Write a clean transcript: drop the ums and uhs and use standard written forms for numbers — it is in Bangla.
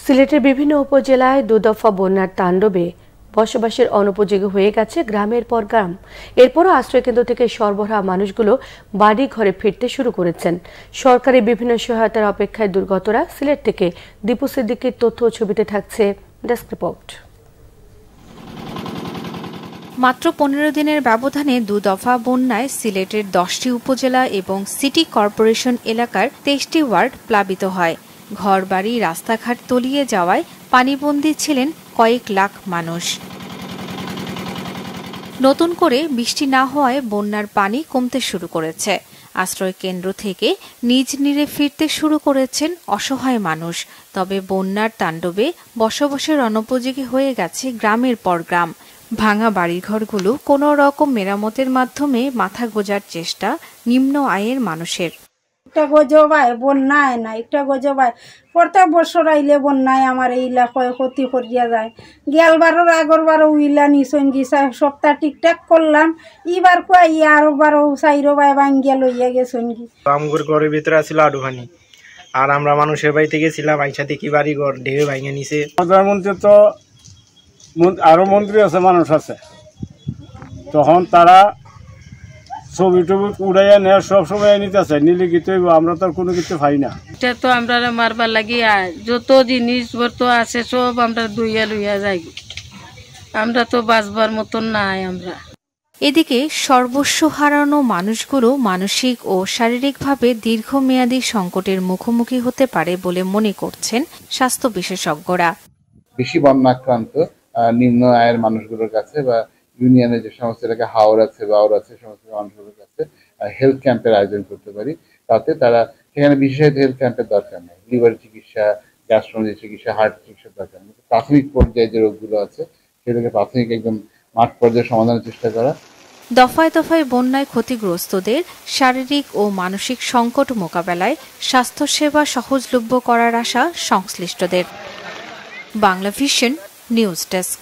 সিলেটের বিভিন্ন উপজেলায় দুদফা বন্যার তাণ্ডবে বসবাসের অনুপযোগী হয়ে গেছে গ্রামের পর গ্রাম। এরপরও আশ্রয়কেন্দ্র থেকে সরবরাহ মানুষগুলো বাড়ি ঘরে ফিরতে শুরু করেছেন। সরকারি বিভিন্ন সহায়তার অপেক্ষায় দুর্গতরা। সিলেট থেকে দীপু সিদ্দিকীর তথ্য ও ছবিতে থাকছে ডেস্ক রিপোর্ট। মাত্র 15 দিনের ব্যবধানে দুদফা বন্যায় সিলেটের 10টি উপজেলা এবং সিটি কর্পোরেশন এলাকার 23টি ওয়ার্ড প্লাবিত হয়। ঘরবাড়ি রাস্তাঘাট তলিয়ে যাওয়ায় পানিবন্দী ছিলেন কয়েক লাখ মানুষ। নতুন করে বৃষ্টি না হওয়ায় বন্যার পানি কমতে শুরু করেছে। আশ্রয় কেন্দ্র থেকে নিজ নিরে ফিরতে শুরু করেছেন অসহায় মানুষ। তবে বন্যার তাণ্ডবে বসবাসের অনুপযোগী হয়ে গেছে গ্রামের পর গ্রাম। ভাঙা বাড়িঘরগুলো কোনো রকম মেরামতের মাধ্যমে মাথা গোঁজার চেষ্টা নিম্ন আয়ের মানুষের। একটা গজবায় বন্যায় না, একটা গজবায় প্রত্যেক বছর আইলে বন্যায় আমার এইলা ক্ষয়ক্ষতি করিয়া যায়। গেলবারও আগরবারও উইলা নিছন গিসা সপ্তাহ ঠিকঠাক করলাম, এবার কুয়াই আরো বারো চাইরো বাই ভাঙ্গিয়া লইয়া গেছন গি। আমগুর ঘরের ভিতরে আছিল আডুখানি, আর আমরা মানুষের বাড়িতে গেছিলাম, আইসা দেখি বাড়ি ঘর ঢেউ ভাঙে নিছে। প্রধানমন্ত্রী তো আরো মন্ত্রী আছে, মানুষ আছে, তখন তারা ছবি টবি উড়াইয়া নেয়, সব সময় নিতেছে, নিলে কিছু আমরা তো কোনো কিছু পাই না। এটা তো আমরা মারবার লাগিয়া যত জিনিস তো আছে সব আমরা দুইয়া লইয়া যাই, আমরা তো বাঁচবার মতন নাই আমরা। এদিকে সর্বস্ব হারানো মানুষগুলো মানসিক ও শারীরিকভাবে দীর্ঘমেয়াদী সংকটের মুখোমুখি হতে পারে বলে মনে করছেন স্বাস্থ্য বিশেষজ্ঞরা। বেশি বন্যাক্রান্ত নিম্ন আয়ের মানুষগুলোর কাছে বা ইউনিয়নের যে সমস্ত এলাকা হাওর আছে বা আওর আছে সমস্ত মানুষগুলোর কাছে হেলথ ক্যাম্পের আয়োজন করতে পারি, তাতে তারা সেখানে বিশেষায়িত হেলথ ক্যাম্পের দরকার নেই। লিভার চিকিৎসা, গ্যাস্ট্রোলজি চিকিৎসা, হার্ট চিকিৎসার দরকার নেই। প্রাথমিক পর্যায়ে যে রোগগুলো আছে সেগুলোকে প্রাথমিক একদম মাঠ পর্যায়ে সমাধানের চেষ্টা করা। দফায় দফায় বন্যায় ক্ষতিগ্রস্তদের শারীরিক ও মানসিক সংকট মোকাবেলায় স্বাস্থ্যসেবা সহজলভ্য করার আশা সংশ্লিষ্টদের। Bangla vision news desk.